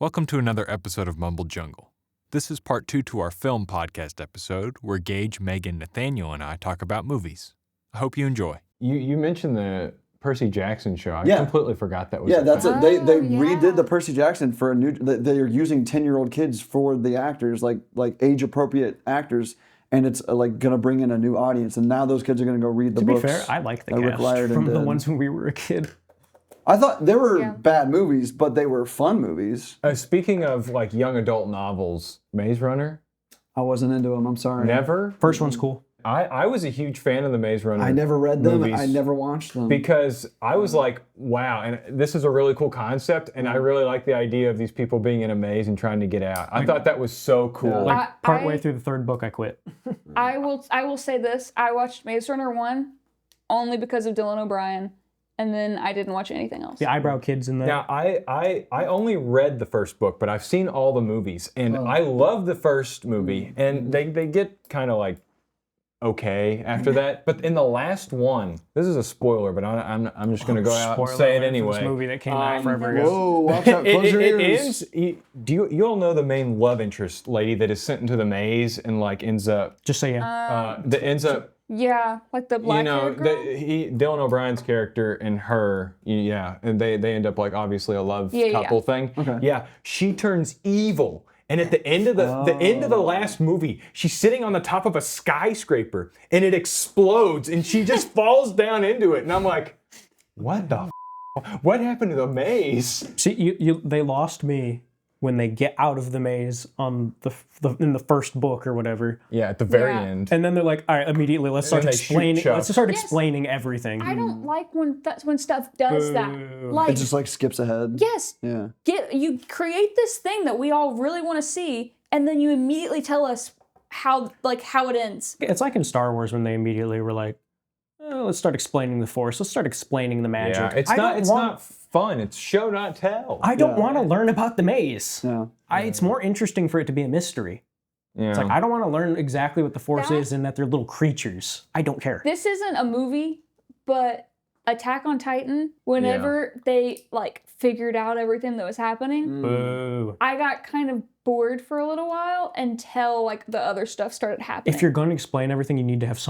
Welcome to another episode of Mumble Jungle. This is part 2 to our film podcast episode where Gage, Megan, Nathaniel, and I talk about movies. I hope you enjoy. You mentioned the Percy Jackson show. I Yeah. completely forgot that was That's thing. it. They yeah. redid the Percy Jackson for a new. They're using 10-year-old kids for the actors, like age appropriate actors, and it's like gonna bring in a new audience. And now those kids are gonna go read the To books. be fair, I like the that Rick cast Riordan from the did. ones when we were a kid. I thought they were Yeah. bad movies, but they were fun movies. Speaking of like young adult novels, Maze Runner. I wasn't into them. I'm sorry. Never. First one's cool. I was a huge fan of the Maze Runner. I never read them. movies I never watched them. because I was like, wow, and this is a really cool concept, and I really like the idea of these people being in a maze and trying to get out. I thought that was so cool. Yeah. Like partway through the third book, I quit. I will say this. I watched Maze Runner 1 only because of Dylan O'Brien, and then I didn't watch anything else. The eyebrow kids in there. Now, I only read the first book, but I've seen all the movies, and I love the first movie, and they get kind of like okay after that. But in the last one, this is a spoiler, but I'm just going to go out and Spoiler say it alert for anyway. This movie that came out forever ago. Whoa! Watch out! Close your ears. You all know the main love interest lady that is sent into the maze and like ends up Just say yeah. that ends up Yeah, like the black girl. Dylan O'Brien's character and her, and they end up like obviously a love couple thing. Okay. Yeah, she turns evil. And at the end of the end of the last movie, she's sitting on the top of a skyscraper and it explodes and she just falls down into it. And I'm like, what the what happened to the maze? See, they lost me when they get out of the maze on in the first book or whatever. Yeah, at the very Yeah. end. And then they're like, all right, immediately let's start then they shoot explaining. Chuck. Let's start Yes. explaining everything. I don't like when stuff does that. Boo. Like, It just like skips ahead. yes, Yeah. you create this thing that we all really want to see, and then you immediately tell us how it ends. It's like in Star Wars when they immediately were like, let's start explaining the Force. Let's start explaining the magic. Yeah, it's I not don't it's want- not fun. It's show not tell. I don't Yeah. want to learn about the maze. Yeah. It's more interesting for it to be a mystery. Yeah. It's like, I don't want to learn exactly what the Force That- is and that they're little creatures. I don't care. This isn't a movie, but Attack on Titan, whenever they like figured out everything that was happening, Boo. I got kind of bored for a little while until like the other stuff started happening. If you're going to explain everything, you need to have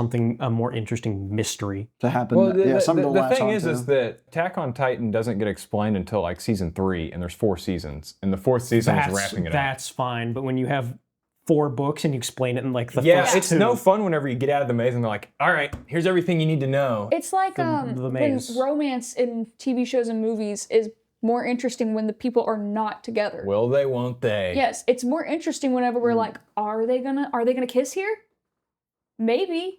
a more interesting mystery. To happen. Well, Something to the latch thing on is to. that Attack on Titan doesn't get explained until like season 3, and there's 4 seasons, and the 4th season is wrapping it up. That's fine, but when you have 4 books and you explain it in like the Yeah, first it's 2. no fun whenever you get out of the maze and they're like, all right, here's everything you need to know. It's like the when maze. romance in TV shows and movies is more interesting when the people are not together. Will they, won't they? Yes, it's more interesting whenever we're like, are they gonna kiss here? Maybe.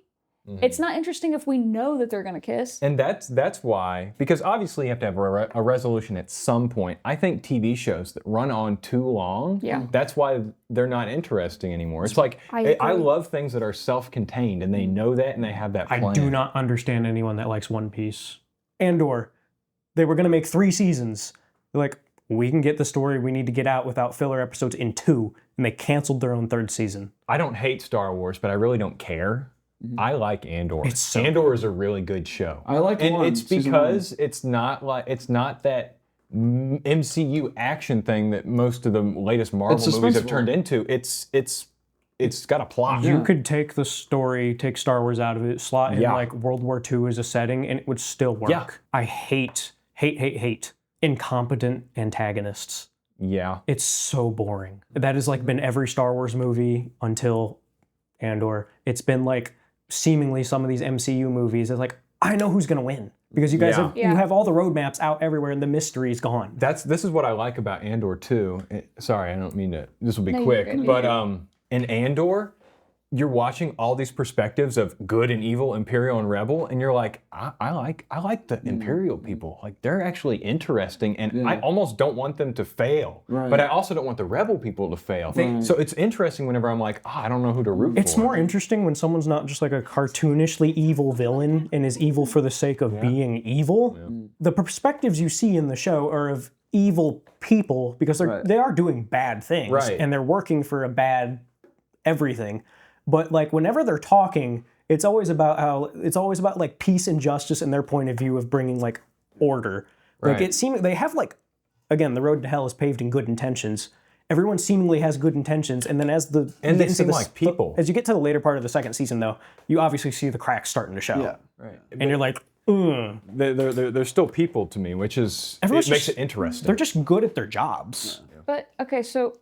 It's not interesting if we know that they're gonna kiss. And that's why, because obviously you have to have a resolution at some point. I think TV shows that run on too long, Yeah. that's why they're not interesting anymore. It's like, I agree. I love things that are self-contained, and they know that, and they have that plan. I do not understand anyone that likes One Piece. Andor, they were going to make 3 seasons. They're like, we can get the story we need to get out without filler episodes in 2, and they canceled their own 3rd season. I don't hate Star Wars, but I really don't care. I like Andor. It's so Andor is a really good show. I like and one, it's season because it's not that MCU action thing that most of the latest Marvel It's movies have suspenseful. turned into. It's got a plot. You could take the story, take Star Wars out of it, slot in Yeah. like World War II as a setting, and it would still work. Yeah. I hate incompetent antagonists. Yeah. It's so boring. That has like been every Star Wars movie until Andor. It's been like seemingly some of these MCU movies. It's like, I know who's gonna win because you guys Yeah. have you have all the roadmaps out everywhere and the mystery's gone. This is what I like about Andor too. Sorry, I don't mean to. This will be No, you're quick, good. but in Andor, you're watching all these perspectives of good and evil, Imperial and Rebel, and you're like, I like the Imperial people. Like they're actually interesting, and I almost don't want them to fail, Right. but I also don't want the Rebel people to fail. So it's interesting whenever I'm like, I don't know who to root It's for. more interesting when someone's not just like a cartoonishly evil villain and is evil for the sake of being evil. The perspectives you see in the show are of evil people because they are doing bad things Right. and they're working for a bad everything. But like whenever they're talking, it's always about like peace and justice and their point of view of bringing like order. Like Right. it seems they have like again, the road to hell is paved in good intentions. Everyone seemingly has good intentions, and then as the And you they get into seem the- like people. As you get to the later part of the second season, though, you obviously see the cracks starting to show. Yeah. Right. And you're like, ugh. They're still people to me, which is it Everyone's makes just- it interesting. They're just good at their jobs. But okay, so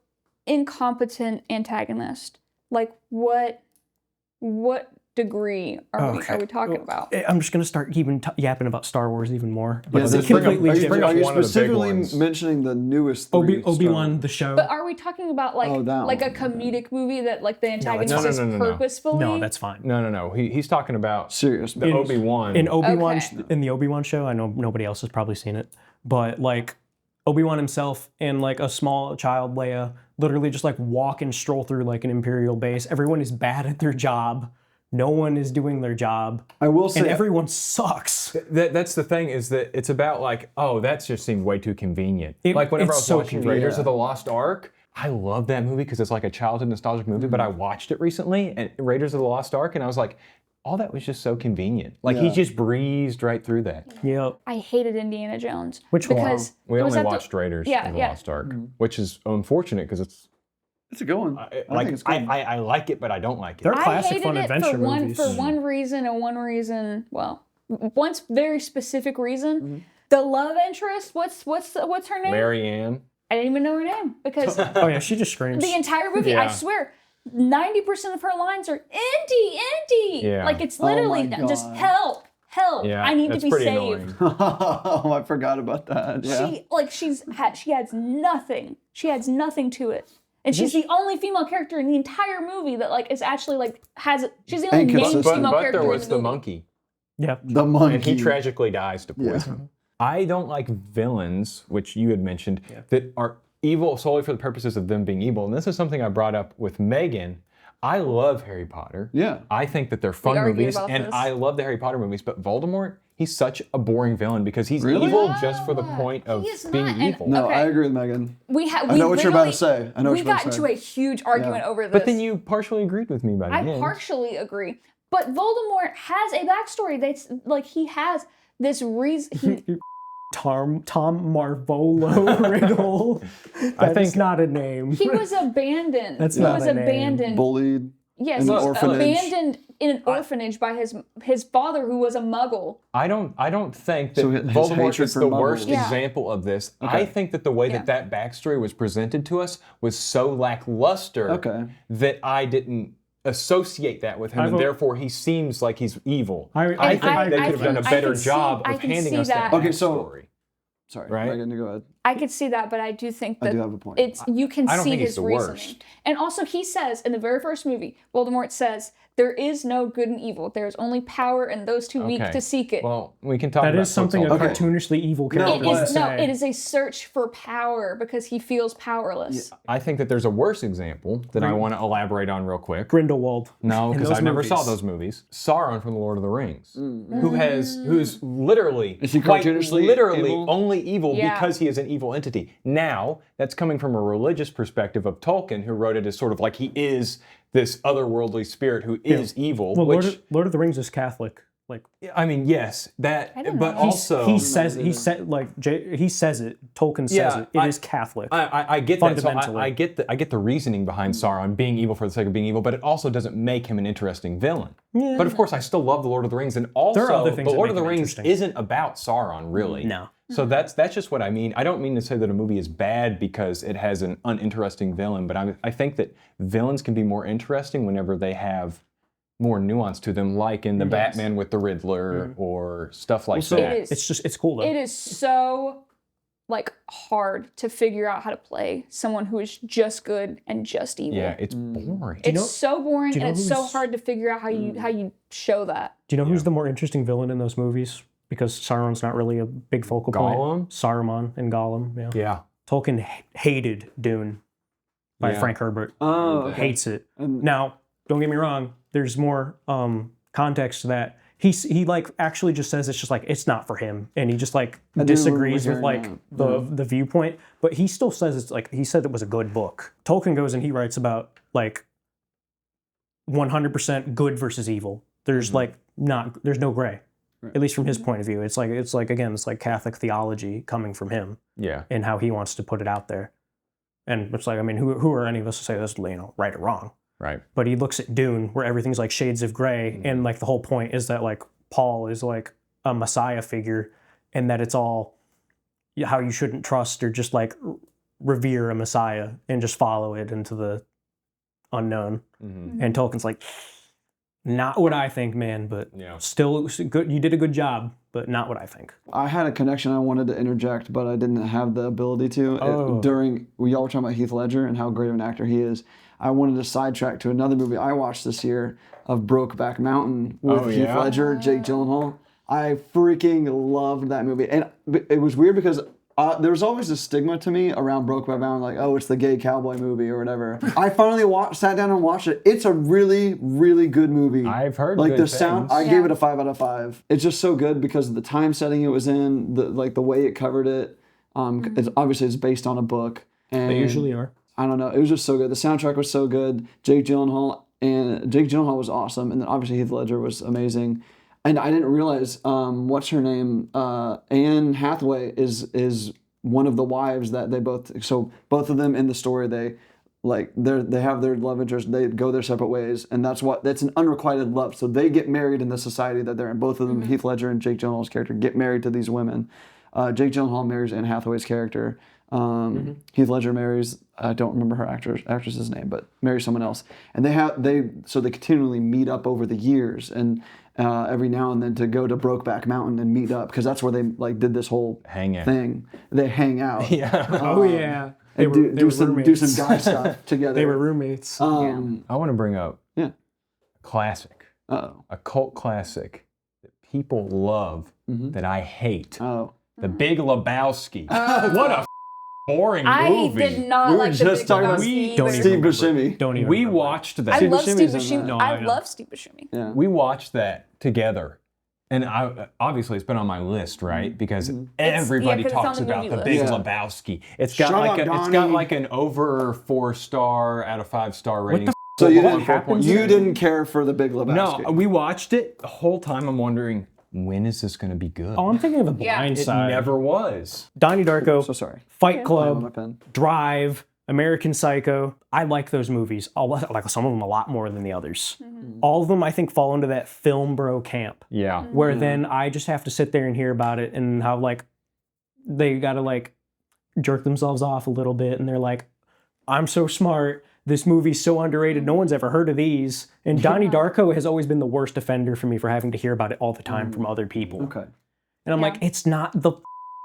incompetent antagonist. Like what degree are we talking about? I'm just gonna start even yapping about Star Wars even more. But Yeah, it's let's bring up- completely are you different. bring up Are you one of the big specifically ones. mentioning the newest three Obi-Wan, the show. But are we talking about like Oh, that like a one. comedic movie that like the antagonist No, is no. purposefully? No, that's fine. No. He's talking about Serious. the Obi-Wan. In Obi-Wan, Okay. in the Obi-Wan show, I know nobody else has probably seen it, but like Obi-Wan himself and like a small child, Leia, literally just like walk and stroll through like an Imperial base. Everyone is bad at their job. No one is doing their job. I will say And everyone sucks. That's the thing, is that it's about like, oh, that just seemed way too convenient. Like whenever I it's was so watching convenient. Raiders of the Lost Ark, I love that movie because it's like a childhood nostalgic movie, but I watched it recently, and Raiders of the Lost Ark, and I was like, all that was just so convenient. Like he Yeah. just breezed right through that. Yep. I hated Indiana Jones. Which one? because We it was only at the- watched Raiders yeah, of the yeah. Lost Ark, which is unfortunate because it's it's a good one. I like think it's good. I like it, but I don't like it. They're I classic hated fun it adventure for one movies. for one reason and one reason. Well, one very specific reason. The love interest. What's her name? Marianne. I didn't even know her name because Oh yeah, she just screams. the entire movie, I Yeah. swear, 90% of her lines are Indy. Yeah. Like it's Oh my literally just God. help. Yeah, I need to that's be pretty saved. annoying. Oh, I forgot about that. Yeah. She adds nothing. She adds nothing to it. And she's the only female character in the entire movie that like is actually like she's the only And named consistent. female But character there was in the movie. monkey. Yeah. The monkey. And he tragically dies to poison. I don't like villains, which you had mentioned, that are evil solely for the purposes of them being evil. And this is something I brought up with Megan. I love Harry Potter. Yeah. I think that they're fun argue movies, about and this. I love the Harry Potter movies. But Voldemort, he's such a boring villain because he's Really? evil just for the point of he is being not, and- evil. No, Okay. I agree with Megan. I know what you're about to say. I know what we you're about got to into say. a huge argument over this. But then you partially agreed with me by the I end. partially agree. But Voldemort has a backstory. That's like he has this reason. Tom Marvolo Riddle. That's think- not a name. He was abandoned. That's he not was a name. abandoned. Bullied. Yes, in he an was orphanage. abandoned in an orphanage by his father, who was a Muggle. I don't think that So his Voldemort hatred is for the Muggles. worst Yeah. example of this. I think that the way that backstory was presented to us was so lackluster that I didn't associate that with him, and therefore he seems like he's evil. I I think I- they I could have done a can- I better can see- job I of can handing see us that that. Okay, so- backstory. Sorry, Right? Megan, you go ahead. I could see that, but I do think that do have a point. it's you can I don't see think he's his the reasoning. worst. And also, he says in the very first movie, Voldemort says, "There is no good and evil. There is only power, and those too weak Okay. to seek it." Well, we can talk That about is something a Puss all day. cartoonishly evil character it would is say. it is a search for power because he feels powerless. I think that there's a worse example that I want to elaborate on real quick. Grindelwald. No, In because those I never movies. saw those movies. Sauron from the Lord of the Rings, who's literally, Is he quite cartoonishly literally evil? only evil Yeah. because he is an evil entity. Now, that's coming from a religious perspective of Tolkien, who wrote it as sort of like he is this otherworldly spirit who is evil. Well, which, Lord of the Rings is Catholic. Like I mean, yes, that, didn't but know. also he says he said he says it. Tolkien says Yeah, it. It is Catholic. I get that. So Fundamentally. I get the reasoning behind Sauron being evil for the sake of being evil, but it also doesn't make him an interesting villain. But of course, I still love the Lord of the Rings, and also There are other things the that Lord of make the him Rings interesting. isn't about Sauron, really. No. So that's just what I mean. I don't mean to say that a movie is bad because it has an uninteresting villain, but I think that villains can be more interesting whenever they have more nuance to them, like in the Batman with the Riddler or stuff like So that. It is. it's cool though. It is so like hard to figure out how to play someone who is just good and just evil. Yeah, it's boring. It's so boring do you and know it's so who's- hard to figure out how you show that. Do you know who's the more interesting villain in those movies? Because Sauron's not really a big focal Gollum? point. Saruman and Gollum. Yeah. Yeah. Tolkien hated Dune by Yeah. Frank Herbert. Oh, okay. Hates it. Now, don't get me wrong. There's more context to that. He like actually just says it's just like it's not for him, and he just like do disagrees remember with hearing like the viewpoint. But he still says it's like he said it was a good book. Tolkien goes and he writes about like 100% good versus evil. There's like there's no gray. At least from his point of view. It's like Catholic theology coming from him. Yeah. And how he wants to put it out there. And it's like, I mean, who are any of us to say this, right or wrong? Right. But he looks at Dune, where everything's like shades of gray, and like the whole point is that like Paul is like a Messiah figure, and that it's all how you shouldn't trust or just like revere a Messiah and just follow it into the unknown. And Tolkien's like, not what I think, man, but still good. You did a good job, but not what I think. I had a connection I wanted to interject, but I didn't have the ability to. We all were talking about Heath Ledger and how great of an actor he is. I wanted to sidetrack to another movie I watched this year of Brokeback Mountain with Heath Ledger, Jake Gyllenhaal. I freaking loved that movie. And it was weird because there was always a stigma to me around Brokeback Mountain, like, oh, it's the gay cowboy movie or whatever. I finally sat down and watched it. It's a really, really good movie. I've heard like good the sound. things. I gave it a 5 out of 5. It's just so good because of the time setting it was in, the way it covered it. It's based on a book. And They usually are. I don't know. It was just so good. The soundtrack was so good. Jake Gyllenhaal was awesome, and then obviously Heath Ledger was amazing. And I didn't realize what's her name, Anne Hathaway is one of the wives that they both. So both of them in the story, they have their love interest. They go their separate ways, and that's an unrequited love. So they get married in the society that they're in. Both of them, Heath Ledger and Jake Gyllenhaal's character, get married to these women. Jake Gyllenhaal marries Anne Hathaway's character. Heath Ledger marries, I don't remember her actress's name, but marries someone else. And they continually meet up over the years, and every now and then to go to Brokeback Mountain and meet up, because that's where they did this whole thing. They hang out. Yeah. They do some guy stuff together. They were roommates. I want to bring up a classic, a cult classic that people love that I hate. The Big Lebowski. What a boring movie. I did not like the Big Lebowski. Steve Buscemi. We watched that. I love Steve Buscemi's in Buscemi. that. I love Steve Buscemi. Yeah. We watched that together. And obviously it's been on my list, right? Because everybody 'cause it's on talks the about movie the list. Big Yeah. Lebowski. It's got Shut up, like an over 4-star out of 5-star rating. So you happens didn't care for the Big Lebowski? No, we watched it the whole time. I'm wondering, when is this going to be good? Oh, I'm thinking of The Yeah. Blind It Side. never was. Donnie Darko, So sorry. Fight My Club, pen. Drive, American Psycho. I like those movies. I like some of them a lot more than the others. All of them, I think, fall into that film bro camp, Yeah. where then I just have to sit there and hear about it and how they gotta jerk themselves off a little bit, and they're like, I'm so smart. This movie's so underrated. No one's ever heard of these. And Donnie Darko has always been the worst offender for me for having to hear about it all the time from other people. Okay. And I'm like, it's not the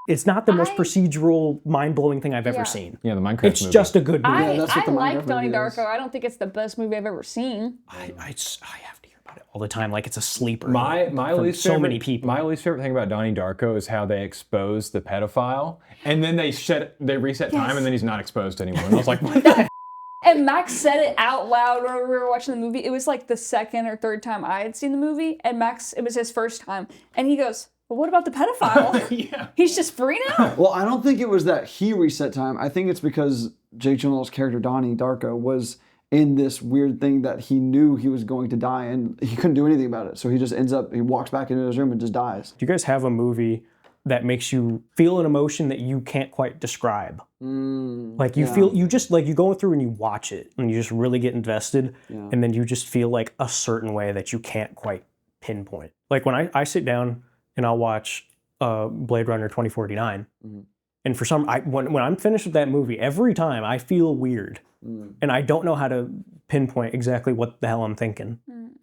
most procedural, mind-blowing thing I've ever seen. Yeah, the Minecraft It's movie. just a good movie. I that's what the like Minecraft Donnie movie is. Darko. I don't think it's the best movie I've ever seen. I have to hear about it all the time. Like it's a sleeper. My from least so favorite, many people. My least favorite thing about Donnie Darko is how they expose the pedophile, and then they reset time, and then he's not exposed anymore. And I was like, what the And Max said it out loud when we were watching the movie. It was like the second or third time I had seen the movie, and Max, it was his first time, and he goes, well, what about the pedophile? Yeah. He's just free now? Well, I don't think it was that he reset time. I think it's because Jake Gyllenhaal's character, Donnie Darko, was in this weird thing that he knew he was going to die, and he couldn't do anything about it. So he just he walks back into his room and just dies. Do you guys have a movie that makes you feel an emotion that you can't quite describe? Like you feel, you just you go through and you watch it and you just really get invested, and then you just feel like a certain way that you can't quite pinpoint. Like when I sit down and I'll watch Blade Runner 2049, and for when I'm finished with that movie, every time I feel weird, and I don't know how to pinpoint exactly what the hell I'm thinking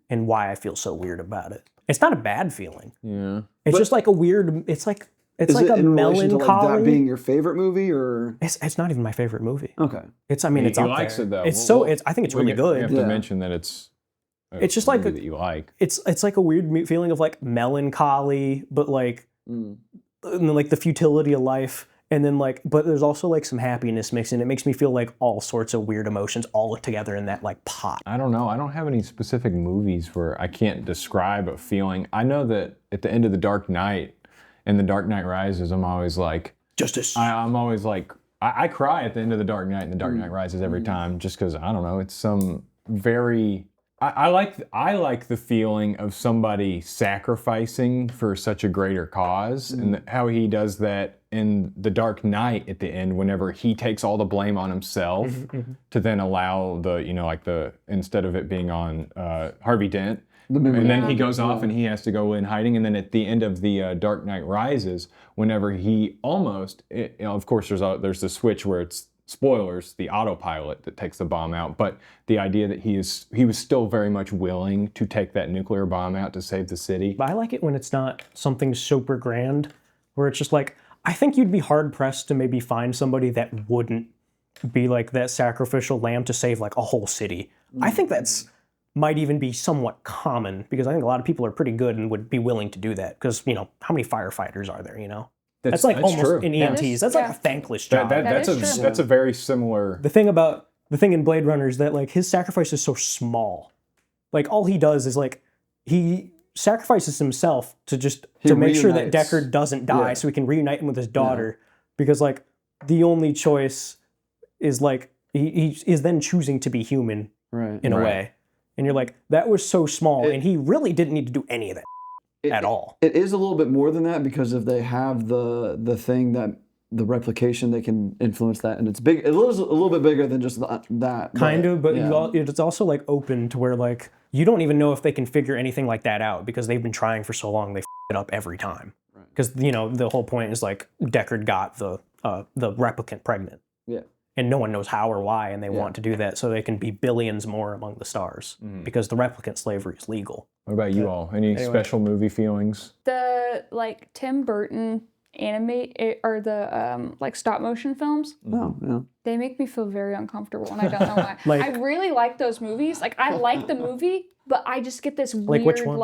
and why I feel so weird about it. It's not a bad feeling. Yeah. It's just like a weird. It's like a in relation to melancholy. that being your favorite movie, or It's not even my favorite movie. okay? It's He up likes there. it, though. I think it's really We good. have to mention that it's It's just movie that you like. It's like a weird feeling of melancholy, but and then, the futility of life, and then but there's also some happiness mixed in. It makes me feel all sorts of weird emotions all together in that pot. I don't know. I don't have any specific movies where I can't describe a feeling. I know that at the end of The Dark Knight and The Dark Knight Rises, I'm always Justice. I'm always I cry at the end of The Dark Knight and The Dark Knight Rises every time, just because, I don't know, it's some very I like the feeling of somebody sacrificing for such a greater cause, and how he does that in The Dark Knight at the end. Whenever he takes all the blame on himself to then allow the instead of it being on Harvey Dent, and then he goes off and he has to go in hiding, and then at the end of the Dark Knight Rises, whenever he almost, of course, there's the switch where it's. Spoilers, the autopilot that takes the bomb out, but the idea that he was still very much willing to take that nuclear bomb out to save the city. But I like it when it's not something super grand, where it's just like, I think you'd be hard pressed to maybe find somebody that wouldn't be like that sacrificial lamb to save like a whole city. I think that's might even be somewhat common, because I think a lot of people are pretty good and would be willing to do that, because how many firefighters are there, That's like almost true. In EMTs. That's like a thankless job. That's a very similar. The thing in Blade Runner is that like his sacrifice is so small. Like all he does is like he sacrifices himself to make sure that Deckard doesn't die, so he can reunite him with his daughter. Because like the only choice is like he is then choosing to be human in a way. And you're like, that was so small, and he really didn't need to do any of that. At all. It is a little bit more than that, because if they have the thing that the replication, they can influence that, and it's big. It is a little bit bigger than just that. Kind of, but it's also like open to where like you don't even know if they can figure anything like that out, because they've been trying for so long. They f it up every time. Because the whole point is like Deckard got the replicant pregnant. Yeah. And no one knows how or why, and they want to do that so they can be billions more among the stars, because the replicant slavery is legal. What about you all? Any special movie feelings? The Tim Burton or the stop motion films. Oh, yeah. They make me feel very uncomfortable, and I don't know why. I really like those movies. Like I like the movie, but I just get this weird which one?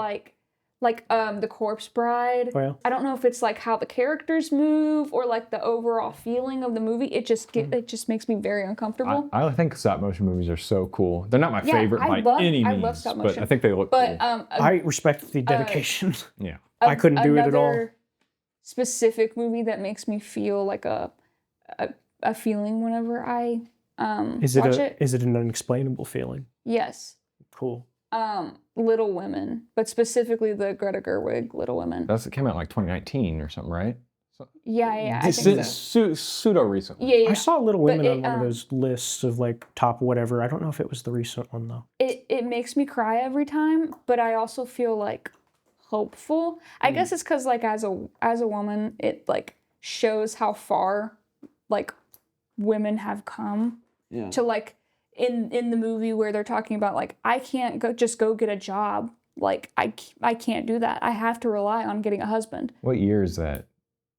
The Corpse Bride. Oh, yeah. I don't know if it's like how the characters move or like the overall feeling of the movie. It just makes me very uncomfortable. I think stop motion movies are so cool. They're not my favorite by any means, love stop motion, but I think they look cool. I respect the dedication. Yeah. I couldn't do it at all. Specific movie that makes me feel like a feeling whenever I watch it. Is it an unexplainable feeling? Yes. Cool. Little Women, but specifically the Greta Gerwig Little Women. It came out like 2019 or something, right? Yeah. I think so. Pseudo recently. Yeah. I saw Little Women on one of those lists of like top whatever. I don't know if it was the recent one though. It makes me cry every time, but I also feel like hopeful. I guess it's because like as a woman, it like shows how far like women have come to like. In the movie where they're talking about like I can't go get a job, like I can't do that. I have to rely on getting a husband. What year is that?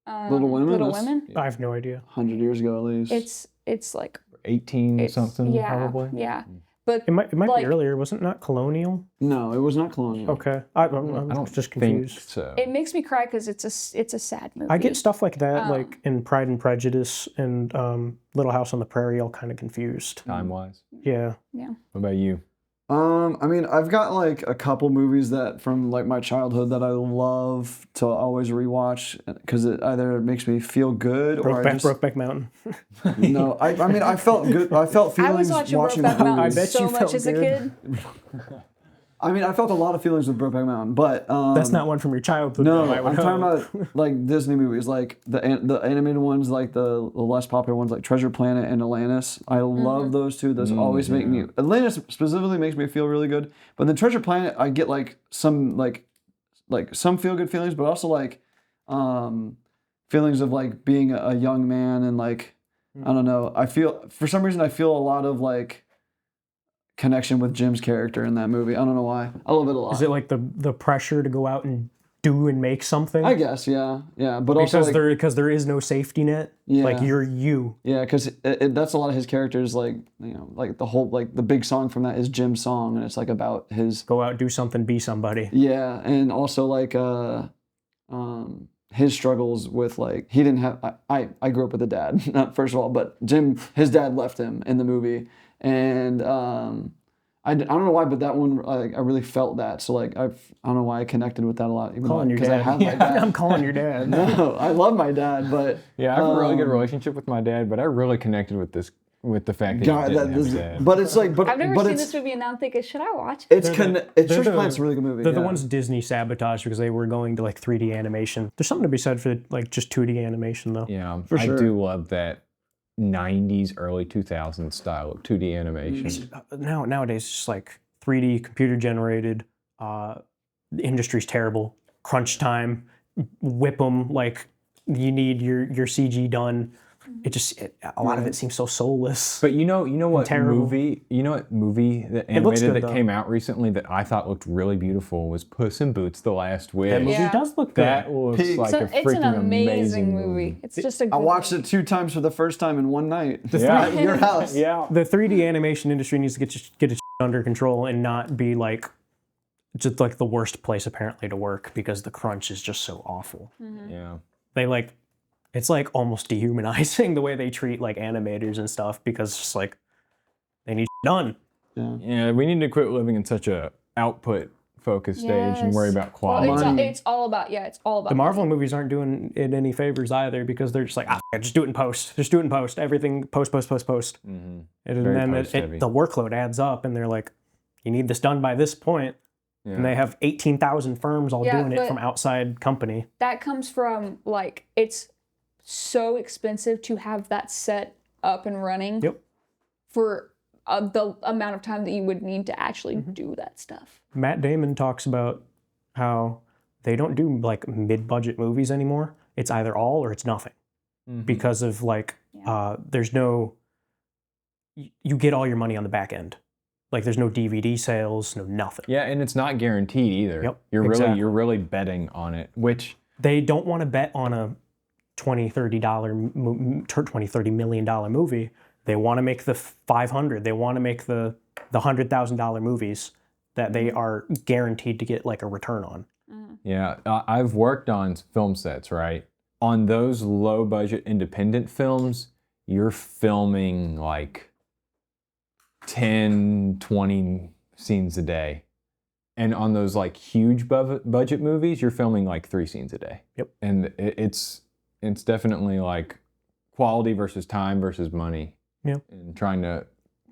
Little Women. Little Women. I have no idea. 100 years ago at least. It's like 18 something probably. Yeah. But it might be earlier. Wasn't not colonial? No, it was not colonial. Okay, I'm just confused. Think so. It makes me cry because it's a sad movie. I get stuff like that, like in Pride and Prejudice and Little House on the Prairie, all kind of confused. Time wise. Yeah. Yeah. What about you? I mean, I've got like a couple movies that from like my childhood that I love to always rewatch because it either makes me feel good or Brokeback Mountain. No, I mean I felt good. I felt feelings I was watching Brokeback Mountain I bet so you much felt as a kid. I mean, I felt a lot of feelings with Brokeback Mountain, but that's not one from your childhood. No, though, I'm talking about like Disney movies, like the animated ones, like the less popular ones, like Treasure Planet and Atlantis. I love those two. Those always make me. Atlantis specifically makes me feel really good, but then Treasure Planet, I get like some feel good feelings, but also like feelings of like being a young man and like I don't know. I feel for some reason I feel a lot of like connection with Jim's character in that movie. I don't know why. I love it a lot. Is it like the pressure to go out and do and make something? I guess, yeah. But because also because there is no safety net. Yeah. Like you're you. Yeah, because that's a lot of his characters. Like like the whole like the big song from that is Jim's song, and it's like about his go out, do something, be somebody. Yeah, and also like his struggles with like he didn't have. I grew up with a dad, first of all, but his dad left him in the movie. And I don't know why, but that one I really felt that. So like I don't know why I connected with that a lot. Calling your dad. I have my dad. I'm calling your dad. No, I love my dad, but yeah, I have a really good relationship with my dad, but I really connected with this with the fact that God, you didn't have that. but it's like, I've never but seen it's, this movie and now I'm thinking, should I watch it? It's Church Planet's a really good movie. They're the ones Disney sabotaged because they were going to like 3D animation. There's something to be said for like just 2D animation though. Yeah, For sure. I do love that 90s, early 2000s style of 2D animation. Nowadays, it's just like 3D computer generated. The industry's terrible. Crunch time, whip them like you need your CG done. A lot of it seems so soulless. But you know what terrible. movie? You know what movie that animated that came out recently that I thought looked really beautiful was Puss in Boots: The Last Wish. That movie does look good. That looks like a It's an freaking amazing movie. It's just a good I watched it 2 times for the first time in one night. Yeah. At your house. Yeah. The 3D animation industry needs to get its under control and not be like just like the worst place apparently to work because the crunch is just so awful. Yeah. They like it's like almost dehumanizing the way they treat like animators and stuff because it's just like they need done. Yeah, we need to quit living in such a output focused stage and worry about quality. Well, it's all about The Marvel movies aren't doing it any favors either because they're just like, just do it in post. Just do it in post. Everything post. Mm-hmm. And then the workload adds up and they're like, you need this done by this point. Yeah. And they have 18,000 firms all doing it from outside company. That comes from like, it's so expensive to have that set up and running for the amount of time that you would need to actually do that stuff. Matt Damon talks about how they don't do like mid-budget movies anymore. It's either all or it's nothing because of like there's no you get all your money on the back end. Like there's no DVD sales, no nothing. Yeah, and it's not guaranteed either. Yep, You're really betting on it, which they don't want to bet on a $20 million movie. They want to make the 500. They want to make the $100,000 movies that they are guaranteed to get like a return on. Yeah, I've worked on film sets, right? On those low budget independent films, you're filming like 10, 20 scenes a day. And on those like huge budget movies, you're filming like 3 scenes a day. Yep. And it's definitely like quality versus time versus money. Yeah. And trying to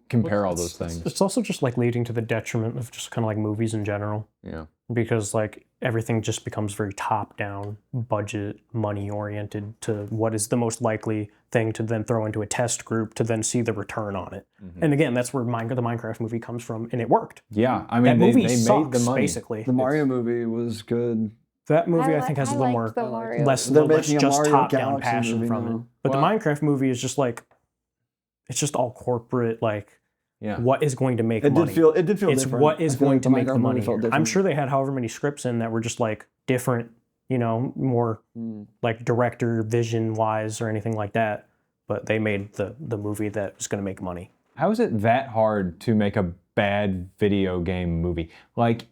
compare all those things. It's also just like leading to the detriment of just kind of like movies in general. Yeah. Because like everything just becomes very top down, budget, money oriented to what is the most likely thing to then throw into a test group to then see the return on it. And again, that's where the Minecraft movie comes from, and it worked. Yeah, I mean, that movie they sucks, made the money. basically. The Mario movie was good. That movie, I think, has a little more less just top down passion from it. But the Minecraft movie is just like, it's just all corporate, like, what is going to make money? It did feel it's different. what is going to make the money here. I'm sure they had however many scripts in that were just like different, you know, more like director vision wise or anything like that. But they made the movie that was going to make money. How is it that hard to make a bad video game movie? Like,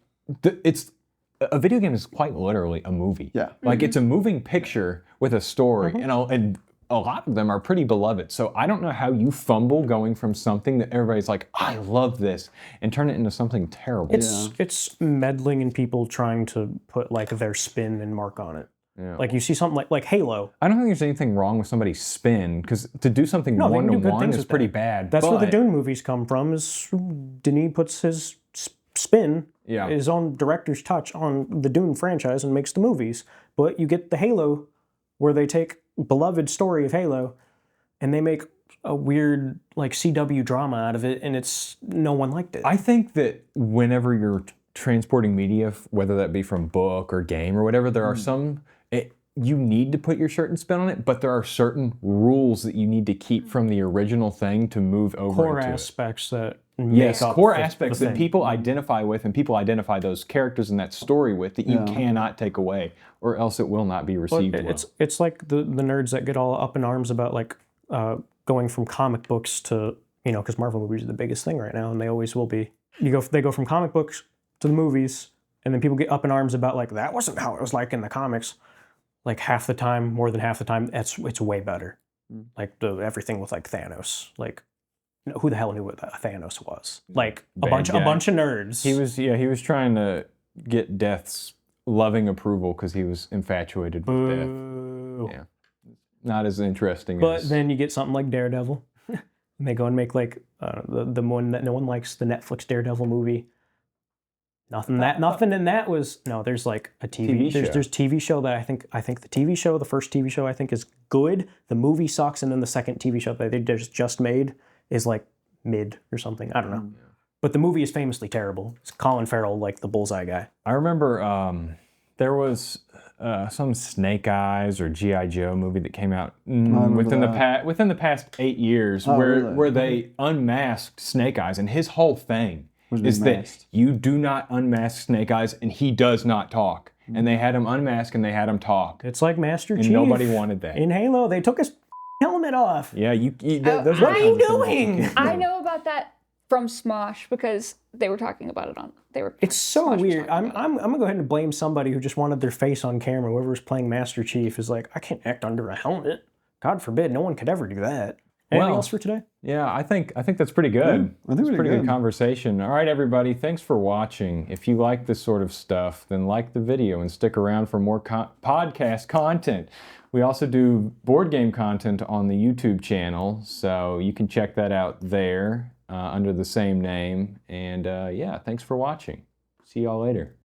a video game is quite literally a movie. Yeah. Like, it's a moving picture with a story, and a lot of them are pretty beloved. So I don't know how you fumble going from something that everybody's like, I love this, and turn it into something terrible. It's meddling in people trying to put like their spin and mark on it. Yeah. Like you see something like Halo. I don't think there's anything wrong with somebody's spin, because to do something one-to-one is pretty bad. That's where the Dune movies come from, is Denis puts his spin, his own director's touch on the Dune franchise and makes the movies. But you get the Halo, where they take beloved story of Halo and they make a weird like CW drama out of it, and it's no one liked it. I think that whenever you're transporting media, whether that be from book or game or whatever, there are some... you need to put your certain spin on it, but there are certain rules that you need to keep from the original thing to move over core into aspects it. That make up core the aspects that people identify with, and people identify those characters in that story with, that you cannot take away, or else it will not be received well. It's like the nerds that get all up in arms about like going from comic books to, you know, because Marvel movies are the biggest thing right now, and they always will be. They go from comic books to the movies, and then people get up in arms about like, that wasn't how it was like in the comics. Like half the time, more than half the time, it's way better. Like everything with like Thanos, like who the hell knew what Thanos was? Like a bunch of nerds. He was trying to get Death's loving approval because he was infatuated with Death. Yeah, not as interesting. But then you get something like Daredevil. And they go and make like the one that no one likes, the Netflix Daredevil movie. Nothing in that was there's like a TV show. There's TV show that I think the TV show, the first TV show I think is good. The movie sucks, and then the second TV show that they just made is like mid or something. I don't know. Yeah. But the movie is famously terrible. It's Colin Farrell, like the Bullseye guy. I remember there was some Snake Eyes or G.I. Joe movie that came out within the past 8 years where they unmasked Snake Eyes, and his whole thing is that you do not unmask Snake Eyes, and he does not talk. And they had him unmask and they had him talk. It's like Master Chief. And nobody wanted that. In Halo, they took his helmet off. Yeah, what are you doing? I know about that from Smosh because they were talking about it on. It's so weird. I'm gonna go ahead and blame somebody who just wanted their face on camera. Whoever's playing Master Chief is like, I can't act under a helmet. God forbid, no one could ever do that. Anything else for today? Yeah, I think that's pretty good. I think it's pretty good conversation. All right, everybody, thanks for watching. If you like this sort of stuff, then like the video and stick around for more podcast content. We also do board game content on the YouTube channel, so you can check that out there under the same name. And yeah, thanks for watching. See y'all later.